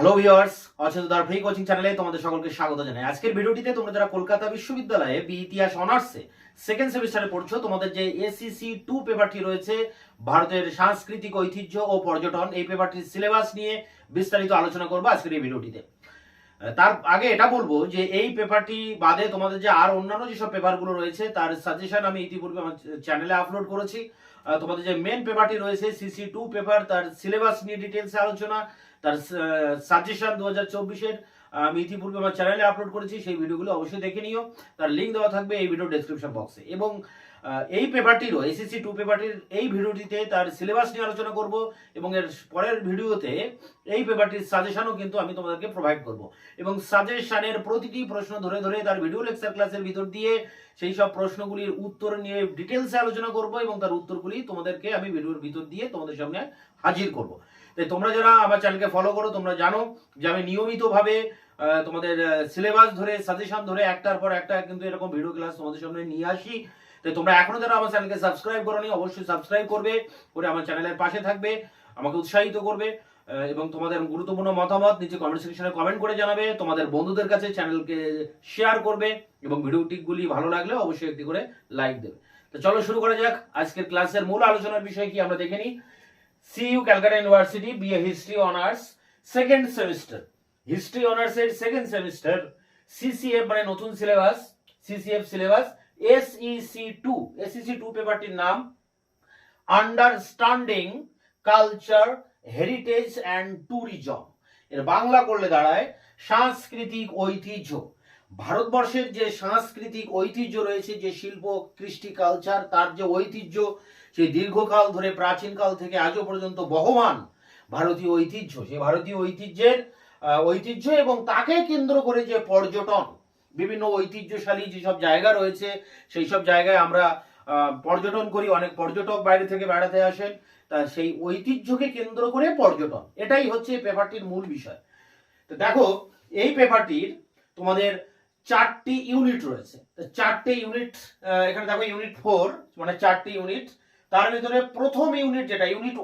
Hello viewers, অচেতনতার free coaching চ্যানেলে তোমাদের সকলকে স্বাগত জানাই। আজকের ভিডিওটিতে তোমরা যারা কলকাতা বিশ্ববিদ্যালয়ে ইতিহাস অনার্সে সেকেন্ড সেমিস্টারে পড়ছো, তোমাদের যে এসিসি 2 পেপারটি রয়েছে ভারতের সাংস্কৃতিক ঐতিহ্য ও পর্যটন, এই পেপারটির সিলেবাস নিয়ে বিস্তারিত আলোচনা করবো আজকের এই ভিডিওটিতে। তার আগে এটা বলবো যে এই পেপারটি বাদে তোমাদের যে আর অন্যান্য যেসব পেপারগুলো রয়েছে তার সাজেশন আমি ইতিপূর্বে আমার চ্যানেলে আপলোড করেছি। তোমাদের যে মেন পেপারটি রয়েছে সিসি 2 পেপার, তার সিলেবাস নিয়ে ডিটেলসে আলোচনা, তার সাজেশন 2024-এর আমি ইতিপূর্বে আমার চ্যানেলে আপলোড করেছি। সেই ভিডিওগুলো অবশ্যই দেখে নিও, তার লিঙ্ক দেওয়া থাকবে এই ভিডিও ডেসক্রিপশন বক্সে। এবং এই পেপারটিরও এসএসসি 2 পেপারটির এই ভিডিওটিতে তার সিলেবাস নিয়ে আলোচনা করব এবং এর পরের ভিডিওতে এই পেপারটির সাজেশনও কিন্তু আমি তোমাদেরকে প্রোভাইড করব এবং সাজেশনের প্রতিটি প্রশ্ন ধরে ধরে তার ভিডিও লেকচার ক্লাসের ভিতর দিয়ে সেই সব প্রশ্নগুলির উত্তর নিয়ে ডিটেলসে আলোচনা করব এবং তার উত্তরগুলি তোমাদেরকে আমি ভিডিওর ভিতর দিয়ে তোমাদের সামনে হাজির করব। তাই তোমরা যারা আমার চ্যানেলকে ফলো করো তোমরা জানো যে আমি নিয়মিতভাবে তোমাদের সিলেবাস ধরে সাজেশন ধরে একটার পর একটা কিন্তু এরকম ভিডিও ক্লাস তোমাদের সামনে নিয়ে আসি। তাই তোমরা এখনো যারা আমার চ্যানেলকে সাবস্ক্রাইব করোনি অবশ্যই সাবস্ক্রাইব করবে, করে আমার চ্যানেলের পাশে থাকবে, আমাকে উৎসাহিত করবে এবং তোমাদের গুরুত্বপূর্ণ মতামত নিচে কমেন্ট সেকশনে কমেন্ট করে জানাবে, তোমাদের বন্ধুদের কাছে চ্যানেলকে শেয়ার করবে এবং ভিডিওটিগুলি ভালো লাগলে অবশ্যই একটি করে লাইক দেবে। তো চলো শুরু করা যাক। আজকের ক্লাসের মূল আলোচনার বিষয় কি আমরা দেখে নিই। CU Calcutta university BA history honours second semester, history অনার্সের সেকেন্ড সেমিস্টার, সিসিএফ মানে নতুন সিলেবাস, সিসিএফ সিলেবাস SEC 2 পেপারটির নাম understanding culture, heritage and tourism. এর বাংলা করলে দাঁড়ায় সাংস্কৃতিক ঐতিহ্য। ভারতবর্ষের যে সাংস্কৃতিক ঐতিহ্য রয়েছে, যে শিল্প কৃষ্টি কালচার, তার যে ঐতিহ্য সেই দীর্ঘকাল ধরে প্রাচীনকাল থেকে আজও পর্যন্ত বহমান ভারতীয় ঐতিহ্য, সেই ভারতীয় ঐতিহ্যের ঐতিহ্য এবং তাকে কেন্দ্র করে যে পর্যটন, বিভিন্ন ঐতিহ্যশালী যেসব জায়গা রয়েছে সেই সব জায়গায় আমরা পর্যটন করি, অনেক পর্যটক বাইরে থেকে বেড়াতে আসেন, তা সেই ঐতিহ্যকে কেন্দ্র করে পর্যটন, এটাই হচ্ছে পেপারটির মূল বিষয়। তো দেখো এই পেপারটির তোমাদের 4টি ইউনিট রয়েছে। তো 4টে ইউনিট এখানে দেখো ইউনিট 4 মানে 4টি ইউনিট। তার ভিতরে প্রথম ইউনিট যেটা ইউনিট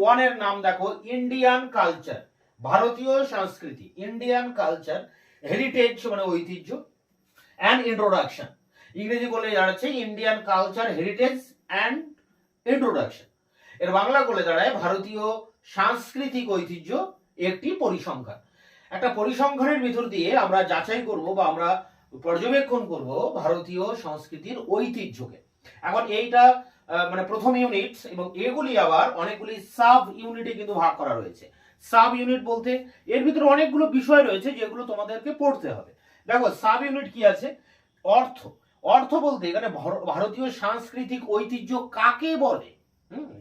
1 এর নাম দেখো ইন্ডিয়ান কালচার, ভারতীয় সংস্কৃতি, ইন্ডিয়ান কালচার, হেরিটেজ মানে ঐতিহ্য, অ্যান্ড ইন্ট্রোডাকশন। ইংরেজি বলে দাঁড়াচ্ছে Indian culture, heritage and introduction. এর বাংলা বলে দাঁড়ায় ভারতীয় সাংস্কৃতিক ঐতিহ্য একটি পরিসংখ্যান। একটা পরিসংখ্যানের ভিতর দিয়ে আমরা যাচাই করব বা আমরা পর্যবেক্ষণ করব ভারতীয় সংস্কৃতির ঐতিহ্যকে। এখন এইটা মানে প্রথম ইউনিট এবং এগুলি আবার অনেকগুলি সাব ইউনিটে কিন্তু ভাগ করা রয়েছে। সাব ইউনিট বলতে এর ভিতরে অনেকগুলো বিষয় রয়েছে যেগুলো তোমাদেরকে পড়তে হবে। দেখো সাব ইউনিট কি আছে, অর্থ। অর্থ বলতে এখানে ভারতীয় সাংস্কৃতিক ঐতিহ্য কাকে বলে,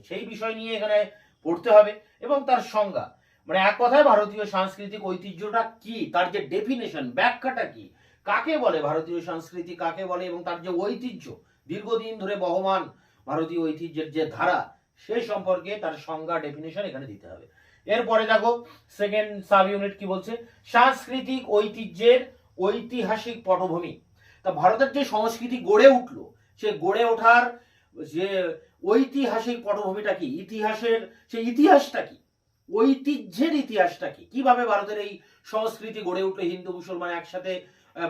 সেই বিষয় নিয়ে এখানে পড়তে হবে এবং তার সংজ্ঞা, মানে এক কথায় ভারতীয় সাংস্কৃতিক ঐতিহ্যটা কি, তার যে ডেফিনেশন, ব্যাখ্যাটা কি, কাকে বলে ভারতীয় সংস্কৃতি কাকে বলে এবং তার যে ঐতিহ্য দীর্ঘদিন ধরে বহমান ভারতীয় ঐতিহ্যের যে ধারা সেই সম্পর্কে তার সংজ্ঞা, ডেফিনেশন এখানে দিতে হবে। এরপরে দেখো সেকেন্ড সাব ইউনিট কি বলছে, সাংস্কৃতিক ঐতিহ্যের ঐতিহাসিক পটভূমি। তা ভারতের যে সংস্কৃতি গড়ে উঠলো সে গড়ে ওঠার যে ঐতিহাসিক পটভূমিটা কি, ইতিহাসের সেই ইতিহাসটা কি, ঐতিহ্যের ইতিহাসটা কি, কিভাবে ভারতের এই সংস্কৃতি গড়ে উঠলো, হিন্দু মুসলমান একসাথে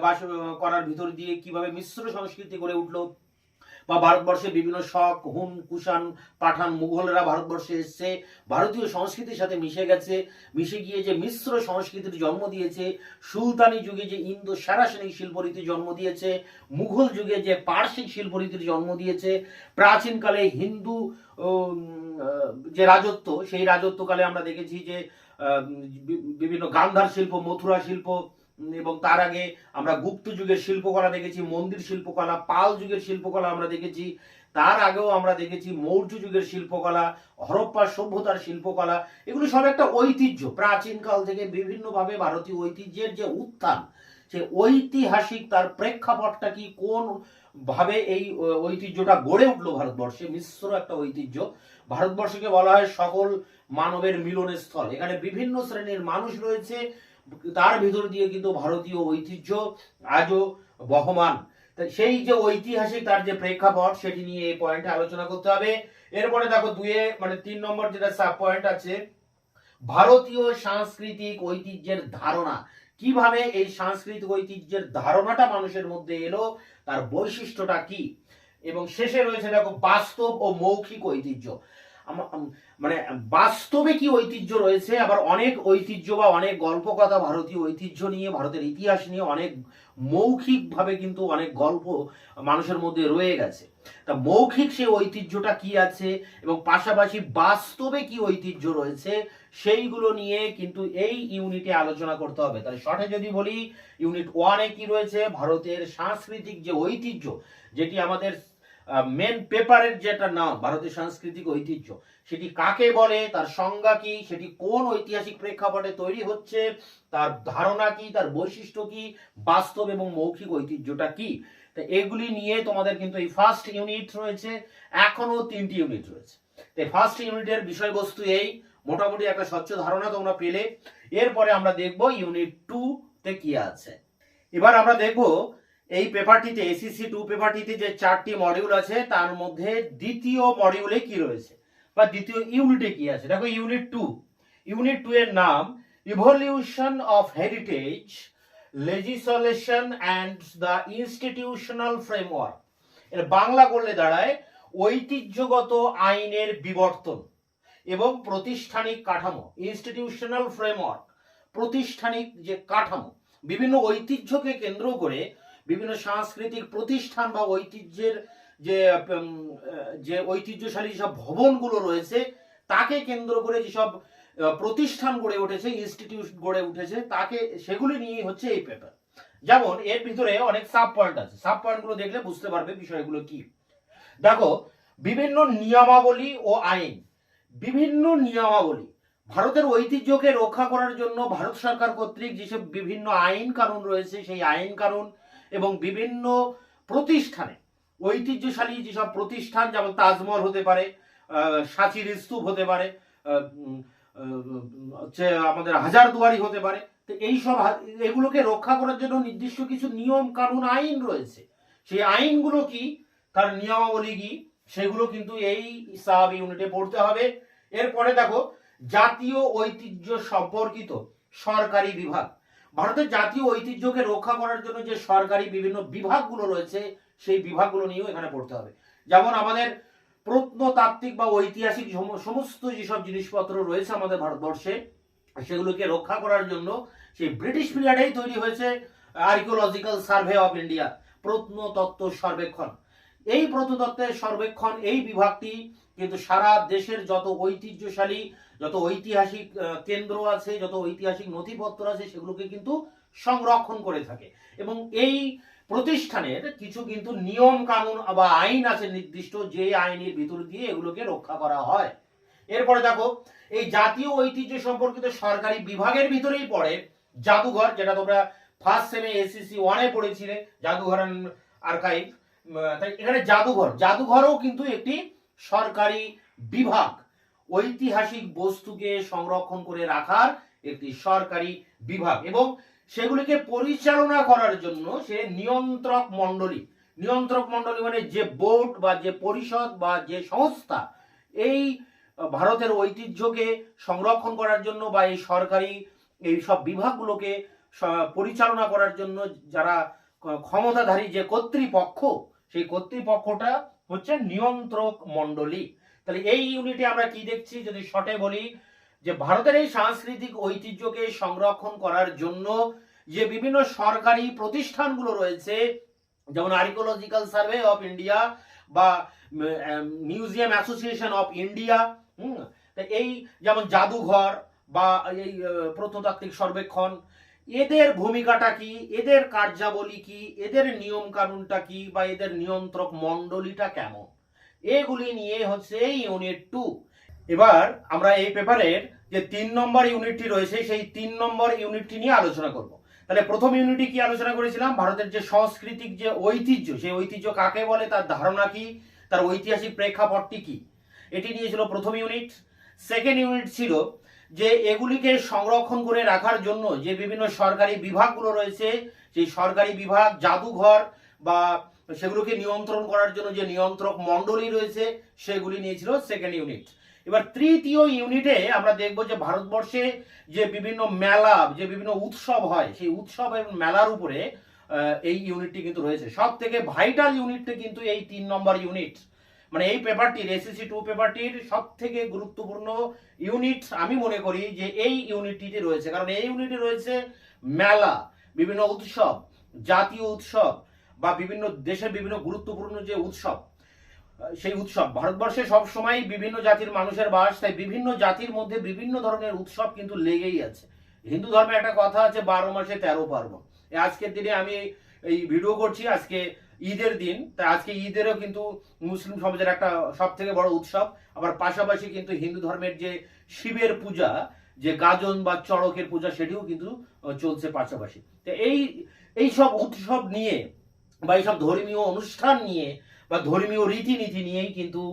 বাস করার ভিতর দিয়ে কিভাবে মিশ্র সংস্কৃতি গড়ে উঠলো, বা ভারতবর্ষের বিভিন্ন শক, হুন, কুষাণ, পাঠান, মুঘলরা ভারতবর্ষে এসছে, ভারতীয় সংস্কৃতির সাথে মিশে গেছে, মিশে গিয়ে যে মিশ্র সংস্কৃতির জন্ম দিয়েছে, সুলতানি যুগে যে ইন্দো সারাসেনিক শিল্পরীতির জন্ম দিয়েছে, মুঘল যুগে যে পার্শ্বিক শিল্পরীতির জন্ম দিয়েছে, প্রাচীনকালে হিন্দু যে রাজত্ব সেই রাজত্বকালে আমরা দেখেছি যে বিভিন্ন গান্ধার শিল্প, মথুরা শিল্প, এবং তার আগে আমরা গুপ্ত যুগের শিল্পকলা দেখেছি, মন্দির শিল্পকলা, পাল যুগের শিল্পকলা আমরা দেখেছি, তার আগেও আমরা দেখেছি মৌর্য যুগের শিল্পকলা, হরপ্পা সভ্যতার শিল্পকলা। এগুলো সব একটা ঐতিহ্য, প্রাচীনকাল থেকে বিভিন্নভাবে ভারতীয় ঐতিহ্যের যে উত্থান, সে ঐতিহাসিক তার প্রেক্ষাপটটা কি, কোন ভাবে এই ঐতিহ্যটা গড়ে উঠলো ভারতবর্ষে, মিশ্র একটা ঐতিহ্য। ভারতবর্ষকে বলা হয় সকল মানবের মিলনের স্থল, এখানে বিভিন্ন শ্রেণীর মানুষ রয়েছে, তার ভিতর দিয়ে কিন্তু ভারতীয় ঐতিহ্য আজও বহমান। সেই যে ঐতিহাসিক তার যে প্রেক্ষাপট সেটি নিয়ে এই পয়েন্টে আলোচনা করতে হবে। এরপরে দেখো 3 নম্বর যেটা সাব পয়েন্ট আছে, ভারতীয় সাংস্কৃতিক ঐতিহ্যের ধারণা, কিভাবে এই সাংস্কৃতিক ঐতিহ্যের ধারণাটা মানুষের মধ্যে এলো, তার বৈশিষ্ট্যটা কি, এবং শেষে রয়েছে দেখো বাস্তব ও মৌখিক ঐতিহ্য। মানে বাস্তবে কি ঐতিহ্য রয়েছে, আবার অনেক ঐতিহ্য বা অনেক গল্প কথা ভারতীয় ঐতিহ্য নিয়ে, ভারতের ইতিহাস নিয়ে অনেক মৌখিকভাবে কিন্তু অনেক গল্প মানুষের মধ্যে রয়ে গেছে। তা মৌখিক সেই ঐতিহ্যটা কি আছে এবং পাশাপাশি বাস্তবে কি ঐতিহ্য রয়েছে, সেইগুলো নিয়ে কিন্তু এই ইউনিটে আলোচনা করতে হবে। তাহলে শর্টে যদি বলি, ইউনিট 1-এ কি রয়েছে, ভারতের সাংস্কৃতিক যে ঐতিহ্য, যেটি আমাদের মেন পেপারের যেটা নাম ভারতের সাংস্কৃতিক ঐতিহ্য, সেটি কাকে বলে, তার সংজ্ঞা কি, সেটি কোন ঐতিহাসিক প্রেক্ষাপটে তৈরি হচ্ছে, তার ধারণা কি, তার বৈশিষ্ট্য কি, বাস্তব এবং মৌখিক ঐতিহ্যটা কি। তো এগুলি নিয়ে তোমাদের কিন্তু এই ফার্স্ট ইউনিট রয়েছে, এখনো 3টি ইউনিট রয়েছে। তো ফার্স্ট ইউনিটের বিষয়বস্তু এই, মোটামুটি একটা স্বচ্ছ ধারণা তোমরা পেলে। এরপরে আমরা দেখব ইউনিট 2-তে কি আছে। এবার আমরা দেখব এই পেপারটিতে, এসিসি 2 পেপারটিতে যে 4টি মডিউল আছে, তার মধ্যে দ্বিতীয় মডিউলে কি রয়েছে বা দ্বিতীয় ইউনিটে কি আছে। দেখো ইউনিট 2, ইউনিট 2 এর নাম evolution of heritage, legislation and the institutional framework. এর বাংলা করলে দাঁড়ায় ঐতিহ্যগত আইনের বিবর্তন এবং প্রতিষ্ঠানিক কাঠামো। ইনস্টিটিউশনাল ফ্রেমওয়ার্ক, প্রতিষ্ঠানিক যে কাঠামো, বিভিন্ন ঐতিহ্যকে কেন্দ্র করে বিভিন্ন সাংস্কৃতিক প্রতিষ্ঠান বা ঐতিহ্যের যে ঐতিহ্যশালী যেসব ভবনগুলো রয়েছে, তাকে কেন্দ্র করে যেসব প্রতিষ্ঠান গড়ে উঠেছে, ইনস্টিটিউট গড়ে উঠেছে, তাকে সেগুলি নিয়ে হচ্ছে এই পেপার। যেমন এর ভিতরে অনেক সাব পয়েন্ট আছে, সাব পয়েন্টগুলো দেখলে বুঝতে পারবে বিষয়গুলো কি। দেখো, বিভিন্ন নিয়মাবলী ও আইন, বিভিন্ন নিয়মাবলী, ভারতের ঐতিহ্যকে রক্ষা করার জন্য ভারত সরকার কর্তৃক যেসব বিভিন্ন আইন কানুন রয়েছে, সেই আইন কানুন এবং বিভিন্ন প্রতিষ্ঠানে, ঐতিহ্যশালী যেসব প্রতিষ্ঠান, যেমন তাজমহল হতে পারে, সাঁচির স্তূপ হতে পারে, হচ্ছে আমাদের হাজারদুয়ারি হতে পারে, তো এইসব এগুলোকে রক্ষা করার জন্য নির্দিষ্ট কিছু নিয়ম কানুন আইন রয়েছে। সেই আইনগুলো কি, তার নিয়মাবলী কি, সেগুলো কিন্তু এই সাব ইউনিটে পড়তে হবে। এরপরে দেখো জাতীয় ঐতিহ্য সম্পর্কিত সরকারি বিভাগ, ভারতের জাতীয় ঐতিহ্যকে রক্ষা করার জন্য যে সরকারি বিভিন্ন বিভাগগুলো রয়েছে, সেই বিভাগগুলো নিয়েও এখানে পড়তে হবে। যেমন আমাদের প্রত্নতাত্ত্বিক বা ঐতিহাসিক সমস্ত যেসব জিনিসপত্র রয়েছে আমাদের ভারতবর্ষে, সেগুলোকে রক্ষা করার জন্য সেই ব্রিটিশ পিরিয়ডেই তৈরি হয়েছে আর্কিওলজিক্যাল সার্ভে অফ ইন্ডিয়া, প্রত্নতত্ত্ব সর্বেক্ষণ। এই প্রত্নতত্ত্বের সর্বেক্ষণ, এই বিভাগটি কিন্তু সারা দেশের যত ঐতিহ্যশালী, যত ঐতিহাসিক কেন্দ্র আছে, যত ঐতিহাসিক নথিপত্র আছে, সেগুলোকে কিন্তু সংরক্ষণ করে থাকে। এবং এই প্রতিষ্ঠানের কিছু কিন্তু নিয়ম কানুন বা আইন আছে নির্দিষ্ট, যে আইনের ভিতর দিয়ে এগুলোকে রক্ষা করা হয়। এরপরে দেখো, এই জাতীয় ঐতিহ্য সম্পর্কিত সরকারি বিভাগের ভিতরেই পড়ে জাদুঘর, যেটা তোমরা ফার্স্ট সেমে এসিসি 1-এ পড়েছিলে, জাদুঘর আর্কাইভ। তাই এখানে জাদুঘরও কিন্তু একটি সরকারি বিভাগ, ঐতিহাসিক বস্তুকে সংরক্ষণ করে রাখার একটি সরকারি বিভাগ, এবং সেগুলিকে পরিচালনা করার জন্য সে নিয়ন্ত্রক মণ্ডলী মানে যে বোর্ড বা যে পরিষদ বা যে সংস্থা এই ভারতের ঐতিহ্যকে সংরক্ষণ করার জন্য বা এই সরকারি এই সব বিভাগগুলোকে পরিচালনা করার জন্য যারা ক্ষমতাধারী যে কর্তৃপক্ষ, সেই কর্তৃপক্ষটা হচ্ছে নিয়ন্ত্রক মণ্ডলী। তাহলে এই ইউনিটে আমরা কি দেখছি, যদি শর্টে বলি, যে ভারতের এই সাংস্কৃতিক ঐতিহ্যকে সংরক্ষণ করার জন্য যে বিভিন্ন সরকারি প্রতিষ্ঠানগুলো রয়েছে, যেমন আর্কিওলজিক্যাল সার্ভে অফ ইন্ডিয়া বা মিউজিয়াম অ্যাসোসিয়েশন অফ ইন্ডিয়া, এই যেমন জাদুঘর বা এই প্রত্নতাত্ত্বিক সর্বেক্ষণ, এদের ভূমিকাটা কি, এদের কার্যাবলী কি, এদের নিয়ম কানুনটা কি, বা এদের নিয়ন্ত্রক মণ্ডলীটা কেমন, এগুলি নিয়ে হচ্ছে ইউনিট 2। এবার আমরা এই পেপারের যে 3 নম্বর ইউনিটটি রয়েছে, সেই 3 নম্বর ইউনিটটি নিয়ে আলোচনা করব। তাহলে প্রথম ইউনিটে কি আলোচনা করেছিলাম, ভারতের যে সাংস্কৃতিক যে ঐতিহ্য, সেই ঐতিহ্য কাকে বলে, তার ধারণা কি, তার ঐতিহাসিক প্রেক্ষাপটটি কি, এটি নিয়ে ছিল প্রথম ইউনিট। সেকেন্ড ইউনিট ছিল যে এগুলিকে সংরক্ষণ করে রাখার জন্য যে বিভিন্ন সরকারি বিভাগগুলো রয়েছে, সেই সরকারি বিভাগ, জাদুঘর বা সেগুলোকে নিয়ন্ত্রণ করার জন্য যে নিয়ন্ত্রক মণ্ডলী রয়েছে, সেগুলি নিয়েছিল সেকেন্ড ইউনিট। এবার তৃতীয় ইউনিটে আমরা দেখব যে ভারতবর্ষে যে বিভিন্ন মেলা, যে বিভিন্ন উৎসব হয়, সেই উৎসব এবং মেলার উপরে এই ইউনিটটি কিন্তু রয়েছে। সব থেকে ভাইটাল ইউনিটটা কিন্তু এই 3 নম্বর ইউনিট, মানে এই পেপারটির এসএসসি 2 পেপারটির সব থেকে গুরুত্বপূর্ণ ইউনিট আমি মনে করি যে এই ইউনিটটিতে রয়েছে। কারণ এই ইউনিটে রয়েছে মেলা, বিভিন্ন উৎসব, জাতীয় উৎসব বা বিভিন্ন দেশের বিভিন্ন গুরুত্বপূর্ণ যে উৎসব, সেই উৎসব। ভারতবর্ষে সব সময় বিভিন্ন জাতির মানুষের বাস, তাই বিভিন্ন জাতির মধ্যে বিভিন্ন ধরনের উৎসব কিন্তু লেগেই আছে। হিন্দু ধর্মে একটা কথা আছে 12 মাসে 13 পার্বণ। আজকের দিনে আমি এই ভিডিও করছি আজকে ঈদের দিন, তাই আজকে ঈদেরও কিন্তু মুসলিম সমাজের একটা সব থেকে বড় উৎসব। আবার পাশাপাশি কিন্তু হিন্দু ধর্মের যে শিবের পূজা, যে গাজন বা চড়কের পূজা, সেটিও কিন্তু চলছে পাশাপাশি। তো এই সব উৎসব নিয়ে বা এইসব ধর্মীয় অনুষ্ঠান নিয়ে বা ধর্মীয় রীতিনীতি নিয়েই কিন্তু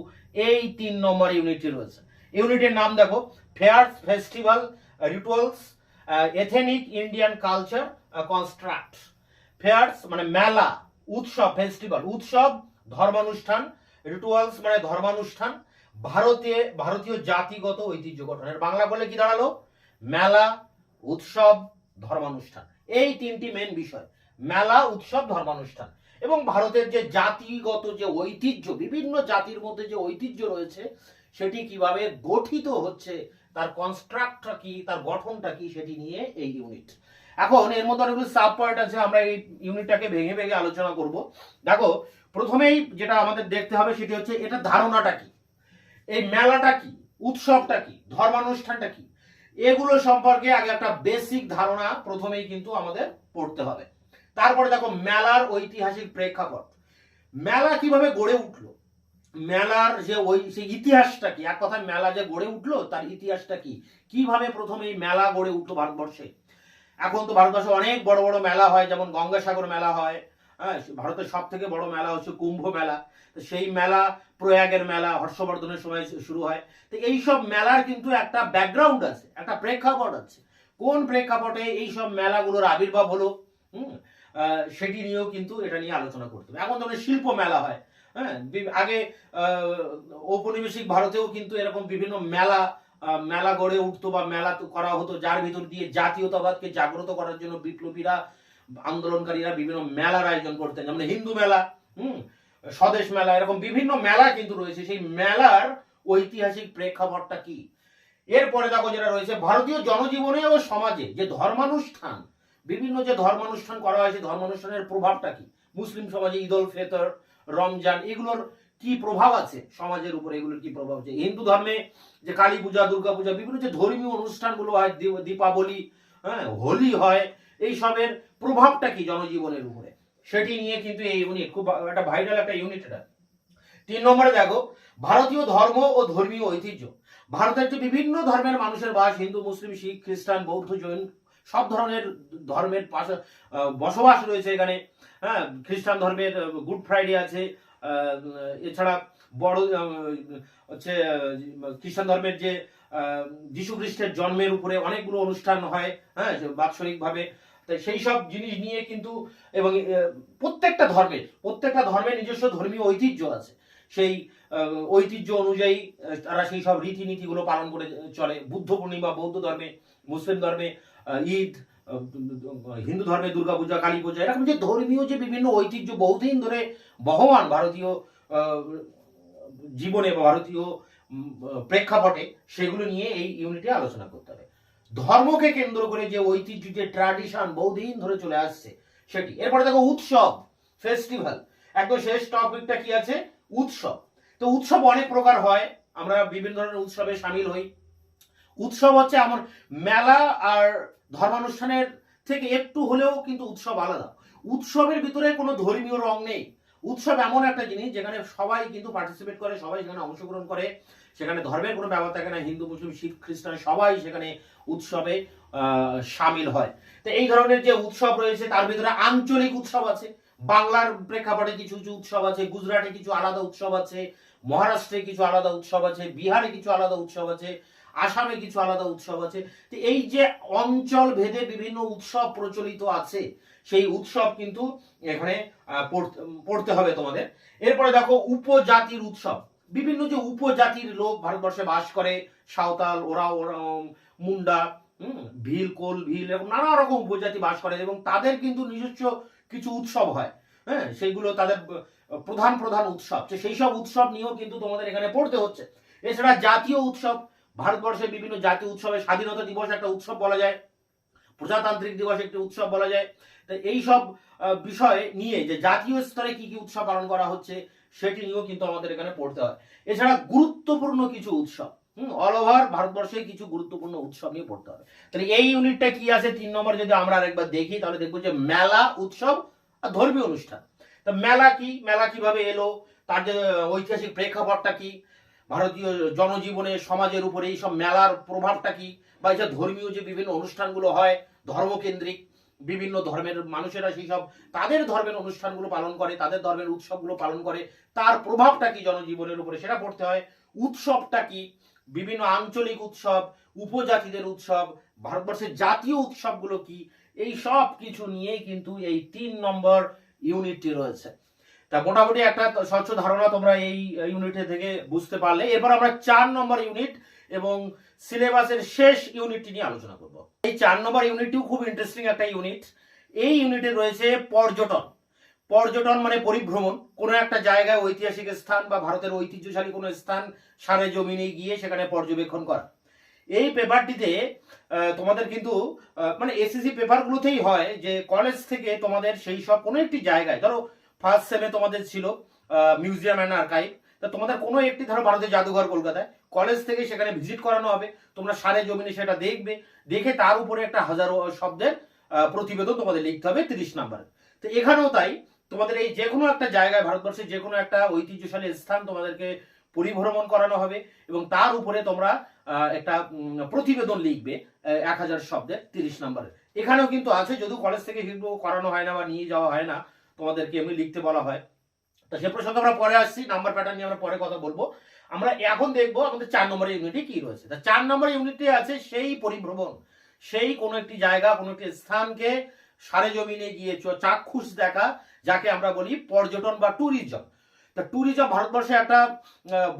এই 3 নম্বর ইউনিটটি রয়েছে। ইউনিটের নাম দেখো, fairs, festival, rituals, ethnic Indian culture, construct. Fairs মানে মেলা, উৎসব, ফেস্টিভ্যাল উৎসব, ধর্মানুষ্ঠান, রিচুয়ালস মানে ধর্মানুষ্ঠান, ভারতীয় জাতিগত ঐতিহ্য গঠনের বাংলা বলে কি দাঁড়ালো? মেলা, উৎসব, ধর্মানুষ্ঠান। এই 3টি মেন বিষয়, মেলা, উৎসব, ধর্মানুষ্ঠান। এবং ভারতের যে জাতিগত যে ঐতিহ্য, বিভিন্ন জাতির মধ্যে যে ঐতিহ্য রয়েছে, সেটি কিভাবে গঠিত হচ্ছে, তার কনস্ট্রাক্টটা কি, তার গঠনটা কি, সেটি নিয়ে এই ইউনিট। এখন এর মধ্যে অনেকগুলো সাব পয়েন্ট আছে, আমরা এই ইউনিটটাকে ভেঙে ভেঙে আলোচনা করব। দেখো, প্রথমেই যেটা আমাদের দেখতে হবে সেটি হচ্ছে এটা ধারণাটা কি, এই মেলাটা কি, উৎসবটা কি, ধর্মানুষ্ঠানটা কি, এগুলো সম্পর্কে আগে একটা বেসিক ধারণা প্রথমেই কিন্তু আমাদের পড়তে হবে। তারপরে দেখো মেলার ঐতিহাসিক প্রেক্ষাপট, মেলা কিভাবে গড়ে উঠলো, মেলার যে সেই ইতিহাসটা কি, এক কথায় মেলা যে গড়ে উঠলো তার ইতিহাসটা কি, কিভাবে প্রথমে এই মেলা গড়ে উঠলো ভারতবর্ষে। এখন তো ভারতবর্ষে অনেক বড় বড় মেলা হয়, যেমন গঙ্গাসাগর মেলা হয়, হ্যাঁ, ভারতের সব থেকে বড় মেলা হচ্ছে কুম্ভ মেলা। সেই মেলা, প্রয়াগের মেলা হর্ষবর্ধনের সময় শুরু হয়। তো এইসব মেলার কিন্তু একটা ব্যাকগ্রাউন্ড আছে, একটা প্রেক্ষাপট আছে। কোন প্রেক্ষাপটে এইসব মেলাগুলোর আবির্ভাব হলো, সেটি নিয়েও কিন্তু এটা নিয়ে আলোচনা করতে হবে। এমন ধরনের শিল্প মেলা হয়, হ্যাঁ, আগে ঔপনিবেশিক ভারতেও কিন্তু এরকম বিভিন্ন মেলা গড়ে উঠতো বা মেলা করা হতো, যার ভিতর দিয়ে জাতীয়তাবাদকে জাগ্রত করার জন্য বিপ্লবীরা, আন্দোলনকারীরা বিভিন্ন মেলার আয়োজন করতেন, যেমন হিন্দু মেলা, স্বদেশ মেলা, এরকম বিভিন্ন মেলা কিন্তু রয়েছে। সেই মেলার ঐতিহাসিক প্রেক্ষাপটটা কি। এরপরে দেখো যেটা রয়েছে ভারতীয় জনজীবনে ও সমাজে যে ধর্মানুষ্ঠান, বিভিন্ন যে ধর্মানুষ্ঠান করা হয়, সেই ধর্মানুষ্ঠানের প্রভাবটা কি, মুসলিম সমাজে ঈদ উল ফিতর, রমজান, এগুলোর কি প্রভাব আছে সমাজের উপরে, এগুলোর কি প্রভাব আছে। হিন্দু ধর্মে যে কালী পূজা, দুর্গা পূজা, বিভিন্ন যে ধর্মীয় অনুষ্ঠানগুলো হয়, দীপাবলি, হ্যাঁ, হোলি হয়, এই সবের প্রভাবটা কি জনজীবনের উপরে, সেটি নিয়ে কিন্তু এই ইউনিট খুব একটা ভাইরাল একটা ইউনিট। এটা 3 নম্বরে দেখো ভারতীয় ধর্ম ও ধর্মীয় ঐতিহ্য। ভারতের যে বিভিন্ন ধর্মের মানুষের বাস, হিন্দু, মুসলিম, শিখ, খ্রিস্টান, বৌদ্ধ, জৈন, সব ধরনের ধর্মের বসবাস রয়েছে এখানে। হ্যাঁ, খ্রিস্টান ধর্মের গুড ফ্রাইডে আছে, এছাড়া বড় হচ্ছে খ্রিস্টান ধর্মের যে যীশু খ্রিস্টের জন্মের উপরে অনেকগুলো অনুষ্ঠান হয়, হ্যাঁ, বাৎসরিকভাবে। সেই সব জিনিস নিয়ে কিন্তু, এবং প্রত্যেকটা ধর্মের নিজস্ব ধর্মীয় ঐতিহ্য আছে। সেই ঐতিহ্য অনুযায়ী তারা সেই সব রীতিনীতিগুলো পালন করে চলে। বুদ্ধ পূর্ণিমা বৌদ্ধ ধর্মে, মুসলিম ধর্মে ঈদ, হিন্দু ধর্মে দুর্গাপূজা, কালী পূজা, এরকম যে ধর্মীয় যে বিভিন্ন ঐতিহ্য বহুদিন ধরে বহমান ভারতীয় জীবনে বা ভারতীয় প্রেক্ষাপটে, সেগুলো নিয়ে এই ইউনিটে আলোচনা করতে হবে। ধর্মকে কেন্দ্র করে যে ঐতিহ্য, যে ট্র্যাডিশন বহুদিন ধরে চলে আসছে সেটি। এরপরে দেখো উৎসব, ফেস্টিভ্যাল, একদম শেষ টপিকটা কি আছে, উৎসব। তো উৎসব অনেক প্রকার হয়, আমরা বিভিন্ন ধরনের উৎসবে সামিল হই। উৎসব হচ্ছে আমার মেলা আর ধর্মানুষ্ঠানের থেকে একটু হলেও কিন্তু উৎসব আলাদা। উৎসবের ভিতরে কোনো ধর্মীয় রং নেই। উৎসব এমন একটা জিনিস যেখানে সবাই কিন্তু পার্টিসিপেট করে, সবাই সেখানে অংশগ্রহণ করে, সেখানে ধর্মের কোনো ব্যাপার থাকে না, হিন্দু, মুসলিম, শিখ, খ্রিস্টান সবাই সেখানে উৎসবে সামিল হয়। তো এই ধরনের যে উৎসব রয়েছে তার ভিতরে আঞ্চলিক উৎসব আছে, বাংলার প্রেক্ষাপটে কিছু কিছু উৎসব আছে, গুজরাটে কিছু আলাদা উৎসব আছে, মহারাষ্ট্রে কিছু আলাদা উৎসব আছে, বিহারে কিছু আলাদা উৎসব আছে, আসামে কিছু আলাদা উৎসব আছে। তো এই যে অঞ্চল ভেদে বিভিন্ন উৎসব প্রচলিত আছে, সেই উৎসব কিন্তু এখানে পড়তে হবে তোমাদের। এরপরে দেখো উপজাতির উৎসব, বিভিন্ন যে উপজাতির লোক ভারতবর্ষে বাস করে, সাঁওতাল, ওরাও, মুন্ডা, ভিল, কোল, ভিল, এরকম নানা রকম উপজাতি বাস করে এবং তাদের কিন্তু নিজস্ব কিছু উৎসব হয়। হ্যাঁ, সেইগুলো তাদের প্রধান প্রধান উৎসব, সেই সব উৎসব নিয়েও কিন্তু তোমাদের এখানে পড়তে হচ্ছে। এছাড়া জাতীয় উৎসব, ভারতবর্ষের বিভিন্ন জাতীয় উৎসবে স্বাধীনতা দিবস একটা উৎসব বলা যায়, প্রজাতান্ত্রিক দিবস একটি উৎসব বলা যায়। তো এই সব বিষয় নিয়ে যে জাতীয় স্তরে কি কি উৎসব পালন করা হচ্ছে সেটি নিয়েও কিন্তু আমাদের এখানে পড়তে হয়। এছাড়া গুরুত্বপূর্ণ কিছু উৎসব, অল ওভার ভারতবর্ষে কিছু গুরুত্বপূর্ণ উৎসব নিয়ে পড়তে হবে। তাহলে এই ইউনিটটা কি আছে 3 নম্বর যদি আমরা আরেকবার দেখি তাহলে দেখবো যে মেলা, উৎসব আর ধর্মীয় অনুষ্ঠান। তা মেলা কি, মেলা কিভাবে এলো, তার যে ঐতিহাসিক প্রেক্ষাপটটা কি, ভারতীয় জনজীবনে সমাজের উপরে এই সব মেলার প্রভাবটা কি, বা এই ধর্মীয় যে বিভিন্ন অনুষ্ঠানগুলো হয় ধর্মকেন্দ্রিক, বিভিন্ন ধর্মের মানুষেরা সেই সব তাদের ধর্মের অনুষ্ঠানগুলো পালন করে, তাদের ধর্মের উৎসবগুলো পালন করে, তার প্রভাবটা কি জনজীবনের উপরে সেটা পড়তে হয়। উৎসবটা কি, বিভিন্ন আঞ্চলিক উৎসব, উপজাতিদের উৎসব, ভারতবর্ষের জাতীয় উৎসবগুলো কি, এই সব কিছু নিয়েই কিন্তু এই 3 নম্বর ইউনিটটি রয়েছে। তা মোটামুটি একটা স্বচ্ছ ধারণা তোমরা এই ইউনিটে থেকে বুঝতে পারলে। এরপর আমরা 4 নম্বর ইউনিট এবং সিলেবাসের শেষ ইউনিটটি নিয়ে আলোচনা করব। এই 4 নম্বর ইউনিটটিও খুব ইন্টারেস্টিং একটা ইউনিট। এই ইউনিটে রয়েছে পর্যটন। পর্যটন মানে পরিভ্রমণ, কোনো একটা জায়গায় ঐতিহাসিক স্থান বা ভারতের ঐতিহ্যশালী কোনো স্থান সারে জমিনে গিয়ে সেখানে পর্যবেক্ষণ করা। এই পেপারটিতে তোমাদের কিন্তু মানে এসএসসি পেপারগুলোতেই হয় যে কলেজ থেকে তোমাদের সেই সব কোনো একটি জায়গায়, ধরো ফার্স্ট সেমে তোমাদের ছিল মিউজিয়াম অ্যান্ড আর্কাইভ, তা তোমাদের কোনো একটি, ধরো ভারতের জাদুঘর কলকাতায়, কলেজ থেকে সেখানে ভিজিট করানো হবে, তোমরা সারে জমিনে সেটা দেখবে, দেখে তার উপরে একটা 1000 শব্দের প্রতিবেদন তোমাদের লিখতে হবে 30 নাম্বার। তো এখানেও তাই, তোমাদের এই যে কোনো একটা জায়গায় ভারতবর্ষের যে কোনো একটা ঐতিহ্যশালী স্থান তোমাদেরকে পরিভ্রমণ করানো হবে এবং তার উপরে তোমরা একটা প্রতিবেদন লিখবে 1000 শব্দের 30 নাম্বারের। এখানেও কিন্তু আছে, যদিও কলেজ থেকে কিন্তু করানো হয় না বা নিয়ে যাওয়া হয় না, তোমাদেরকে এমনি লিখতে বলা হয়। তো সে প্রসঙ্গে আমরা পরে আসছি, নাম্বার প্যাটার্ন নিয়ে আমরা পরে কথা বলবো। আমরা এখন দেখবো আমাদের 4 নম্বরের ইউনিটে কি রয়েছে। তা 4 নম্বর ইউনিটে আছে সেই পরিভ্রমণ, সেই কোনো একটি জায়গা, কোনো একটি স্থানকে সারে জমিনে গিয়ে চাক্ষুষ দেখা, যাকে আমরা বলি পর্যটন বা ট্যুরিজম। তা ট্যুরিজম ভারতবর্ষে একটা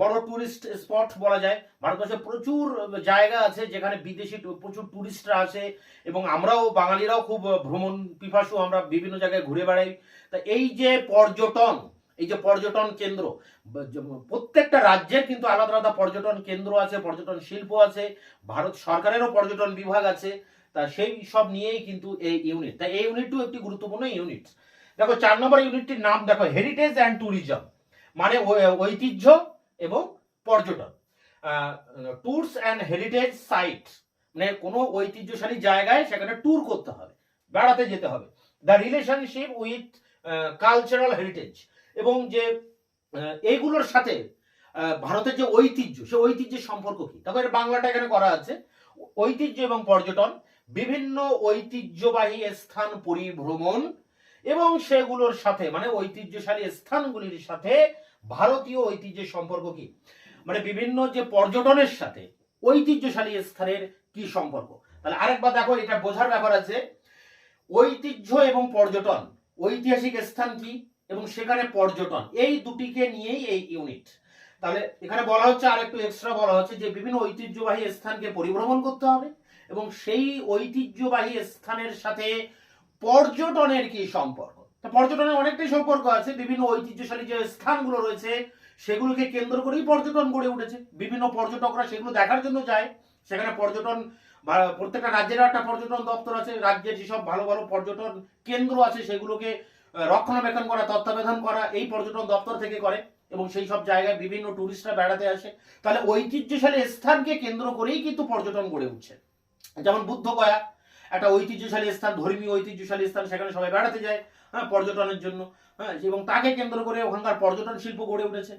বড় ট্যুরিস্ট স্পট বলা যায়। ভারতবর্ষে প্রচুর জায়গা আছে যেখানে বিদেশি প্রচুর ট্যুরিস্টরা আসে এবং আমরাও বাঙালিরাও খুব ভ্রমণ পিপাসু, আমরা বিভিন্ন জায়গায় ঘুরে বেড়াই। তা এই যে পর্যটন, এই যে পর্যটন কেন্দ্র, প্রত্যেকটা রাজ্যের কিন্তু আলাদা আলাদা পর্যটন কেন্দ্র আছে, পর্যটন শিল্প আছে, ভারত সরকারেরও পর্যটন বিভাগ আছে। তা সেই সব নিয়েই কিন্তু এই ইউনিট। তাই এই ইউনিটটিও একটি গুরুত্বপূর্ণ ইউনিট। দেখো 4 নম্বর ইউনিটটির নাম দেখো, হেরিটেজ অ্যান্ড ট্যুরিজম, মানে ঐতিহ্য এবং পর্যটন। ট্যুরস অ্যান্ড হেরিটেজ সাইট মানে কোনো ঐতিহ্যশালী জায়গায় সেখানে ট্যুর করতে হবে, বেড়াতে যেতে হবে। The relationship with cultural heritage, এবং যে এইগুলোর সাথে ভারতের যে ঐতিহ্য, সে ঐতিহ্যের সম্পর্ক কি। তারপরে বাংলাটা এখানে করা আছে, ঐতিহ্য এবং পর্যটন, বিভিন্ন ঐতিহ্যবাহী স্থান পরিভ্রমণ এবং সেগুলোর সাথে মানে ঐতিহ্যশালী স্থানগুলির সাথে ভারতীয় ঐতিহ্যের সম্পর্ক কি, মানে বিভিন্ন যে পর্যটনের সাথে ঐতিহ্যশালী স্থানের কি সম্পর্ক। তাহলে আরেকবার দেখো, এটা বোঝার ব্যাপার আছে, ঐতিহ্য এবং পর্যটন, ঐতিহাসিক স্থান কি এবং সেখানে পর্যটন, এই দুটিকে নিয়েই এই ইউনিট। তাহলে এখানে বলা হচ্ছে, আর একটু এক্সট্রা বলা হচ্ছে যে বিভিন্ন ঐতিহ্যবাহী স্থানকে পরিভ্রমণ করতে হবে এবং সেই ঐতিহ্যবাহী স্থানের সাথে পর্যটনের কি সম্পর্ক। পর্যটনের অনেকটাই সম্পর্ক আছে, বিভিন্ন ঐতিহ্যশালী যে স্থানগুলো রয়েছে সেগুলোকে কেন্দ্র করেই পর্যটন গড়ে উঠেছে। বিভিন্ন পর্যটকরা সেগুলো দেখার জন্য যায়, সেখানে পর্যটন প্রত্যেকটা রাজ্যের একটা পর্যটন দপ্তর আছে, রাজ্যের যেসব ভালো ভালো পর্যটন কেন্দ্র আছে সেগুলোকে রক্ষণাবেক্ষণ করা, তত্ত্বাবধান করা এই পর্যটন দপ্তর থেকে করে এবং সেই সব জায়গায় বিভিন্ন টুরিস্টরা বেড়াতে আসে। তাহলে ঐতিহ্যশালী স্থানকে কেন্দ্র করেই কিন্তু পর্যটন গড়ে উঠছে। যেমন বুদ্ধগয়া একটা ঐতিহ্যশালী স্থান, ধর্মীয় ঐতিহ্যশালী স্থান, সেখানে সবাই বেড়াতে যায় পর্যটনের জন্য, এবং তাকে কেন্দ্র করে ওখানকার পর্যটন শিল্প গড়ে উঠেছে।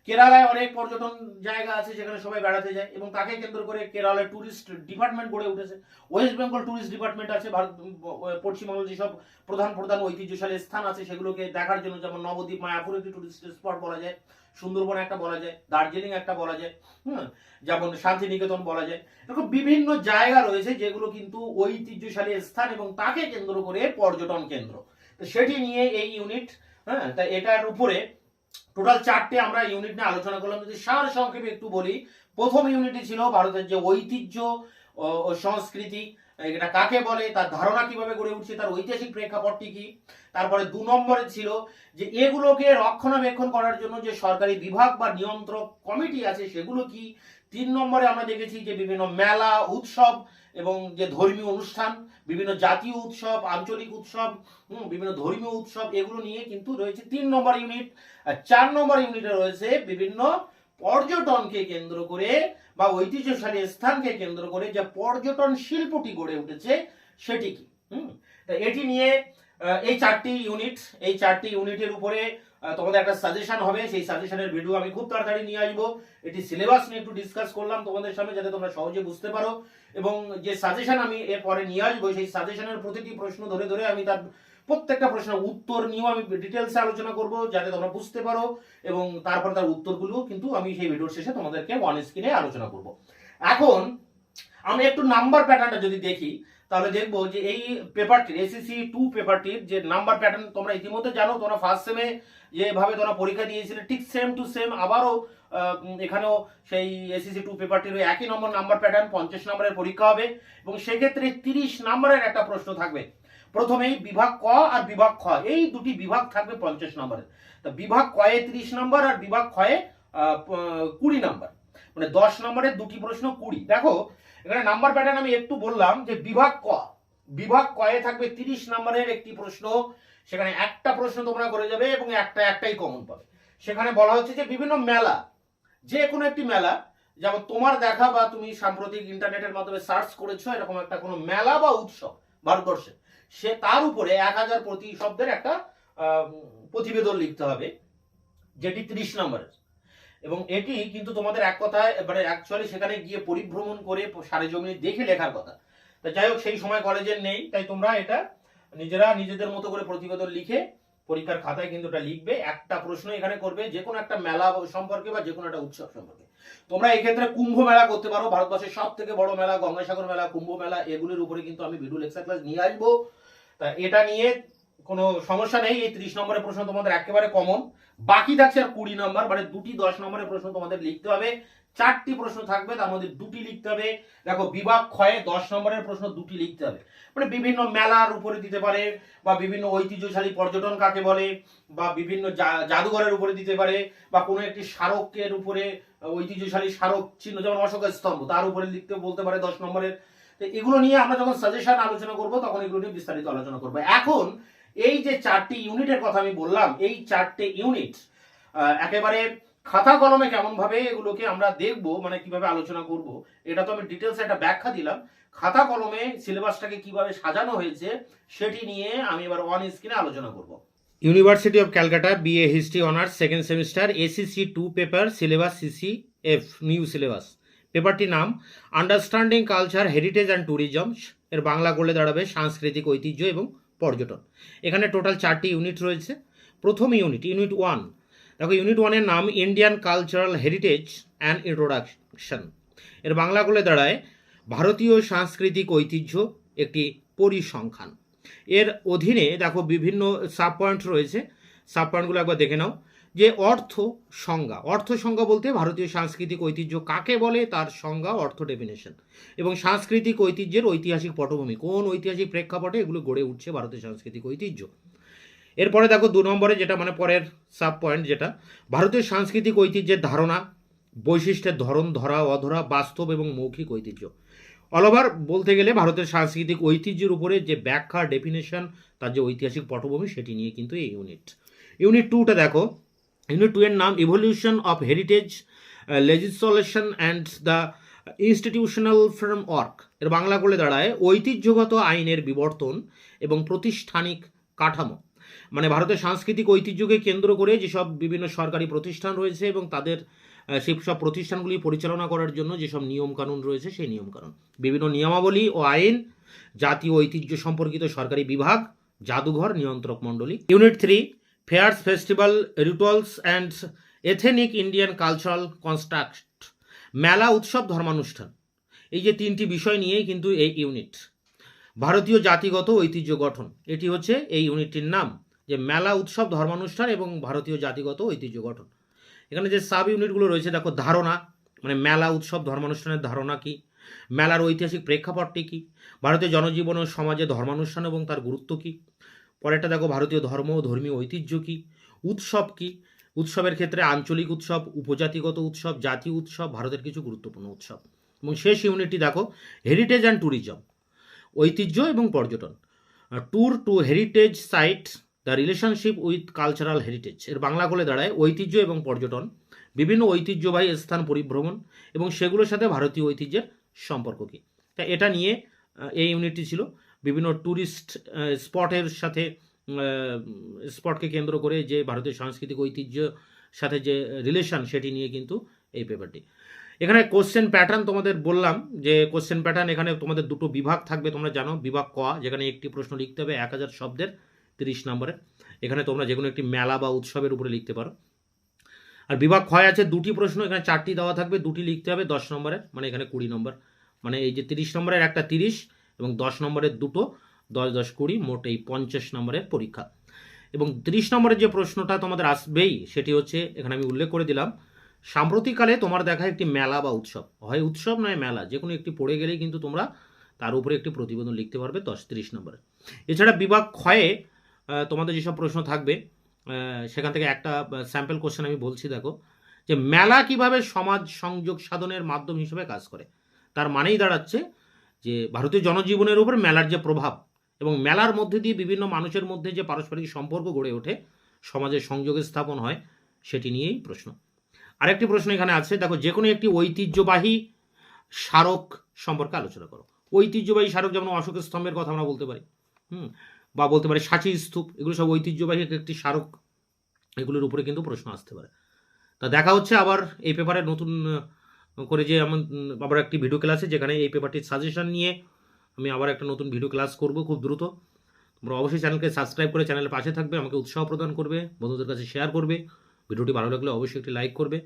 কেরালায় অনেক পর্যটন জায়গা আছে যেখানে সবাই বেড়াতে যায় এবং তাকে কেন্দ্র করে কেরালায় ট্যুরিস্ট ডিপার্টমেন্ট গড়ে উঠেছে। ওয়েস্ট বেঙ্গল ট্যুরিস্ট ডিপার্টমেন্ট আছে, পশ্চিমবঙ্গের যেসব প্রধান প্রধান ঐতিহ্যশালী স্থান আছে সেগুলোকে দেখার জন্য, যেমন নবদ্বীপ, মায়াপুর একটি টুরিস্ট স্পট বলা যায়, সুন্দরবন একটা বলা যায়, দার্জিলিং একটা বলা যায়, যেমন শান্তিনিকেতন বলা যায়। এরকম বিভিন্ন জায়গা রয়েছে যেগুলো কিন্তু ঐতিহ্যশালী স্থান এবং তাকে কেন্দ্র করে পর্যটন কেন্দ্র। সেটি নিয়ে এই ইউনিট। তাই এটার উপরে টোটাল 4টে আমরা ইউনিট নিয়ে আলোচনা করলাম। যদি সার সংক্ষেপে একটু বলি, প্রথম ইউনিটে ছিল ভারতের যে ঐতিহ্য ও সংস্কৃতি, এটা কাকে বলে, তার ধারণা কিভাবে গড়ে উঠছে, তার ঐতিহাসিক প্রেক্ষাপটটি কি। তারপরে 2 নম্বরে ছিল যে এগুলোকে রক্ষণাবেক্ষণ করার জন্য যে সরকারি বিভাগ বা নিয়ন্ত্রক কমিটি আছে সেগুলো কি। 3 নম্বরে আমরা দেখেছি যে বিভিন্ন মেলা উৎসব এবং যে ধর্মীয় অনুষ্ঠান, বিভিন্ন জাতীয় উৎসব, আঞ্চলিক উৎসব, বিভিন্ন ধর্মীয় উৎসব, এগুলো নিয়ে কিন্তু রয়েছে 3 নম্বর ইউনিট। আর 4 নম্বর ইউনিটে রয়েছে বিভিন্ন পর্যটনকে কেন্দ্র করে বা ঐতিহ্যশালী স্থানকে কেন্দ্র করে যে পর্যটন শিল্পটি গড়ে উঠেছে সেটি কি। এটি নিয়ে এই 4টি ইউনিটের উপরে তোমাদের একটা সাজেশন হবে। সেই সাজেশনের ভিডিও আমি খুব তাড়াতাড়ি নিয়ে আসবো। এটি সিলেবাস নিয়ে একটু ডিসকাস করলাম তোমাদের সামনে, যাতে তোমরা সহজে বুঝতে পারো। এবং যে সাজেশন আমি এরপরে নিয়ে আসবো, সেই সাজেশনের প্রতিটি প্রশ্ন ধরে ধরে আমি তার প্রত্যেকটা প্রশ্নের উত্তর নিয়েও আমি ডিটেলসে আলোচনা করব, যাতে তোমরা বুঝতে পারো। এবং তারপর তার উত্তরগুলো কিন্তু আমি সেই ভিডিওর শেষে তোমাদেরকে অন স্ক্রিনে আলোচনা করব। এখন আমি একটু নাম্বার প্যাটার্নটা যদি দেখি, তাহলে দেখবো যে এই পেপারটির SSC 2 পেপারটির যে নাম্বার প্যাটার্ন তোমরা ইতিমধ্যে জানো। তোমরা ফার্স্ট সেমে যেভাবে তোমরা পরীক্ষা দিয়েছিলে ঠিক সেম টু সেম আবারও এখানেও সেই SSC 2 পেপারটির একই নাম্বার প্যাটার্ন, 50 নম্বরের পরীক্ষা হবে। এবং সেক্ষেত্রে 30 নম্বরের একটা প্রশ্ন থাকবে। প্রথমেই বিভাগ ক আর বিভাগ খ, এই দুটি বিভাগ থাকবে 50 নম্বরের। তো বিভাগ ক এ 30 নম্বর আর বিভাগ খ এ 20 নম্বর, মানে 10 নম্বরের দুটি প্রশ্ন 20। দেখো এখানে নাম্বার প্যাটার্ন আমি একটু বললাম যে বিভাগ ক এ থাকবে 30 নম্বরের একটি প্রশ্ন। সেখানে একটা প্রশ্ন তোমরা করে যাবে এবং একটাই কমন পাবে। সেখানে বলা হচ্ছে যে বিভিন্ন মেলা, যে কোনো একটি মেলা, যেমন তোমার দেখা বা তুমি সাম্প্রতিক ইন্টারনেটের মাধ্যমে সার্চ করেছো এরকম একটা কোনো মেলা বা উৎসব ভারতবর্ষে, সে তার উপরে 1000 প্রতিশব্দের একটা প্রতিবেদন লিখতে হবে, যেটি 30 নম্বরের। এবং এটি কিন্তু তোমাদের এক কথায় মানে অ্যাকচুয়ালি সেখানে গিয়ে পরিভ্রমণ করে সারেজমিনে দেখে লেখার কথা। তা যাই হোক, সেই সময় কলেজের নেই, তাই তোমরা এটা নিজেরা নিজেদের মতো করে প্রতিবেদন লিখে পরীক্ষার খাতায় কিন্তু এটা লিখবে। একটা প্রশ্ন এখানে করবে যে কোনো একটা মেলা সম্পর্কে বা যে কোনো একটা উৎসব সম্পর্কে। তোমরা এই ক্ষেত্রে কুম্ভ মেলা করতে পারো, ভারতবর্ষের সব থেকে বড় মেলা, গঙ্গাসাগর মেলা, কুম্ভ মেলা, এগুলির উপরে কিন্তু আমি ভিডিও লেকচার ক্লাস নিয়ে আসবো। তা এটা নিয়ে কোনো সমস্যা নেই। এই 30 নম্বরের প্রশ্ন তোমাদের একেবারে কমন। বাকি থাকছে আর 20 নম্বর, মানে দুটি 10 নম্বরের প্রশ্ন তোমাদের লিখতে হবে। 4টি প্রশ্ন থাকবে, তার মধ্যে 2টি লিখতে হবে। দেখো বিভাগ ক্ষয়ে 10 নম্বরের প্রশ্ন 2টি লিখতে হবে, মানে বিভিন্ন মেলার উপরে দিতে পারে, বা বিভিন্ন ঐতিহ্যশালী পর্যটন কাকে বলে, বা বিভিন্ন জাদুঘরের উপরে দিতে পারে, বা কোনো একটি স্মারকের উপরে, ঐতিহ্যশালী স্মারক চিহ্ন যেমন অশোকের স্তম্ভ, তার উপরে লিখতে বলতে পারে 10 নম্বরের। তো এগুলো নিয়ে আমরা যখন সাজেশন আলোচনা করব তখন এগুলো নিয়ে বিস্তারিত আলোচনা করবো। এখন এই যে 4টি ইউনিটের কথা আমি বললাম, এই 4টে ইউনিট একেবারে খাতা কলমে কেমন ভাবে এগুলোকে আমরা দেখব, মানে কিভাবে আলোচনা করব, এটা তো আমি ডিটেলস একটা ব্যাখ্যা দিলাম। খাতা কলমে সিলেবাসটাকে কিভাবে সাজানো হয়েছে সেটি নিয়ে আমি এবার অন স্ক্রিনে আলোচনা করব। University of Calcutta BA history honours second semester SSC 2 paper syllabus CCF new syllabus. পেপারটির নাম understanding culture, heritage and tourism. এর বাংলা করলে দাঁড়াবে সাংস্কৃতিক ঐতিহ্য এবং পর্যটন। এখানে টোটাল 4টি ইউনিট রয়েছে। প্রথম ইউনিট 1। দেখো ইউনিট 1 এর নাম Indian cultural heritage and introduction. এর বাংলা করলে দাঁড়ায় ভারতীয় সাংস্কৃতিক ঐতিহ্য একটি পরিসংখ্যান। এর অধীনে দেখো বিভিন্ন সাব পয়েন্ট রয়েছে, সাব পয়েন্টগুলো একবার দেখে নাও। যে অর্থ সংজ্ঞা বলতে ভারতীয় সাংস্কৃতিক ঐতিহ্য কাকে বলে, তার সংজ্ঞা, অর্থ ডেফিনেশন, এবং সাংস্কৃতিক ঐতিহ্যের ঐতিহাসিক পটভূমি, কোন ঐতিহাসিক প্রেক্ষাপটে এগুলো গড়ে উঠছে ভারতের সাংস্কৃতিক ঐতিহ্য। এরপরে দেখো 2 নম্বরে যেটা মানে পরের সাব পয়েন্ট, যেটা ভারতীয় সাংস্কৃতিক ঐতিহ্যের ধারণা, বৈশিষ্ট্যের ধরন, ধরা অধরা, বাস্তব এবং মৌখিক ঐতিহ্য। অল ওভার বলতে গেলে ভারতের সাংস্কৃতিক ঐতিহ্যের উপরে যে ব্যাখ্যা, ডেফিনেশন, তার যে ঐতিহাসিক পটভূমি, সেটি নিয়ে কিন্তু এই ইউনিট 2টা দেখো। ইউনিট 2 এর নাম evolution of heritage, legislation and the institutional framework. এর বাংলা করলে দাঁড়ায় ঐতিহ্যগত আইনের বিবর্তন এবং প্রাতিষ্ঠানিক কাঠামো। মানে ভারতের সাংস্কৃতিক ঐতিহ্যকে কেন্দ্র করে যেসব বিভিন্ন সরকারি প্রতিষ্ঠান রয়েছে এবং তাদের সেই সব প্রতিষ্ঠানগুলি পরিচালনা করার জন্য যেসব নিয়মকানুন রয়েছে, সেই নিয়মকানুন, বিভিন্ন নিয়মাবলী ও আইন, জাতীয় ঐতিহ্য সম্পর্কিত সরকারি বিভাগ, জাদুঘর, নিয়ন্ত্রক মণ্ডলী। Unit 3 fairs, festival, rituals and ethnic Indian cultural construct. মেলা, উৎসব, ধর্মানুষ্ঠান। এই যে 3টি বিষয় নিয়েই কিন্তু এই ইউনিট। ভারতীয় জাতিগত ঐতিহ্য গঠন, এটি হচ্ছে এই ইউনিটটির নাম। যে মেলা, উৎসব, ধর্মানুষ্ঠান এবং ভারতীয় জাতিগত ঐতিহ্য গঠন। এখানে যে সাব ইউনিটগুলো রয়েছে দেখো, ধারণা মানে মেলা, উৎসব, ধর্মানুষ্ঠানের ধারণা কি, মেলার ঐতিহাসিক প্রেক্ষাপটটি কি, ভারতীয় জনজীবন ও সমাজে ধর্মানুষ্ঠান এবং তার গুরুত্ব কি। পরেরটা দেখো, ভারতীয় ধর্ম ও ধর্মীয় ঐতিহ্য কি, উৎসব কি, উৎসবের ক্ষেত্রে আঞ্চলিক উৎসব, উপজাতিগত উৎসব, জাতীয় উৎসব, ভারতের কিছু গুরুত্বপূর্ণ উৎসব। এবং শেষ ইউনিটটি দেখো, হেরিটেজ অ্যান্ড ট্যুরিজম, ঐতিহ্য এবং পর্যটন। Tour to heritage site, the relationship with cultural heritage. এর বাংলা করে দাঁড়ায় ঐতিহ্য এবং পর্যটন, বিভিন্ন ঐতিহ্যবাহী স্থান পরিভ্রমণ এবং সেগুলোর সাথে ভারতীয় ঐতিহ্যের সম্পর্ক কী। তা এটা নিয়ে এই ইউনিটটি ছিল। বিভিন্ন ট্যুরিস্ট স্পটের সাথে স্পটকে কেন্দ্র করে যে ভারতীয় সাংস্কৃতিক ঐতিহ্য সাথে যে রিলেশন, সেটি নিয়ে কিন্তু এই পেপারটি। এখানে কোশ্চেন প্যাটার্ন তোমাদের বললাম যে কোশ্চেন প্যাটার্ন এখানে তোমাদের দুটো বিভাগ থাকবে, তোমরা জানো। বিভাগ ক, যেখানে একটি প্রশ্ন লিখতে হবে 1000 শব্দের 30 নম্বরে। এখানে তোমরা যে কোনো একটি মেলা বা উৎসবের উপরে লিখতে পারো। আর বিভাগ ক্ষয় আছে দুটি প্রশ্ন, এখানে 4টি দেওয়া থাকবে, দুটি লিখতে হবে 10 নম্বরের, মানে এখানে 20 নম্বর। মানে এই যে 30 নম্বরের একটা 30 এবং 10 নম্বরের দুটো, 10 10 20, মোট এই 50 নম্বরের পরীক্ষা। এবং 30 নম্বরের যে প্রশ্নটা তোমাদের আসবেই সেটি হচ্ছে, এখানে আমি উল্লেখ করে দিলাম, সাম্প্রতিককালে তোমার দেখা একটি মেলা বা উৎসব, হয় উৎসব নয় মেলা, যে কোনো একটি পড়ে গেলেই কিন্তু তোমরা তার উপরে একটি প্রতিবেদন লিখতে পারবে 30 নম্বরে। এছাড়া বিভাগ ক্ষয়ে তোমাদের যেসব প্রশ্ন থাকবে সেখান থেকে একটা স্যাম্পল কোশ্চেন আমি বলছি, দেখো যে মেলা কিভাবে সমাজ সংযোগ সাধনের মাধ্যম হিসেবে কাজ করে। তার মানেই দাঁড়াচ্ছে যে ভারতীয় জনজীবনের উপর মেলার যে প্রভাব এবং মেলার মধ্যে দিয়ে বিভিন্ন মানুষের মধ্যে যে পারস্পরিক সম্পর্ক গড়ে ওঠে, সমাজের সংযোগের স্থাপন হয়, সেটি নিয়েই প্রশ্ন। আরেকটি প্রশ্ন এখানে আছে, দেখো যে কোনো একটি ঐতিহ্যবাহী স্মারক সম্পর্কে আলোচনা করো। ঐতিহ্যবাহী স্মারক যেমন অশোকের স্তম্ভের কথা আমরা বলতে পারি, বা বলতে পারি সাঁচি স্তূপ, এগুলো সব ঐতিহ্যবাহী একটি স্মারক, এগুলোর উপরে কিন্তু প্রশ্ন আসতে পারে। তা দেখা হচ্ছে আবার এই পেপারে নতুন করে যে আবার একটি ভিডিও ক্লাসে, যেখানে এই পেপারটির সাজেশন নিয়ে আমি আবার একটা নতুন ভিডিও ক্লাস করব খুব দ্রুত। তোমরা অবশ্যই চ্যানেলকে সাবস্ক্রাইব করে চ্যানেলের পাশে থাকবে, আমাকে উৎসাহ প্রদান করবে, বন্ধুদের কাছে শেয়ার করবে, ভিডিওটি ভালো লাগলে অবশ্যই একটি লাইক করবে।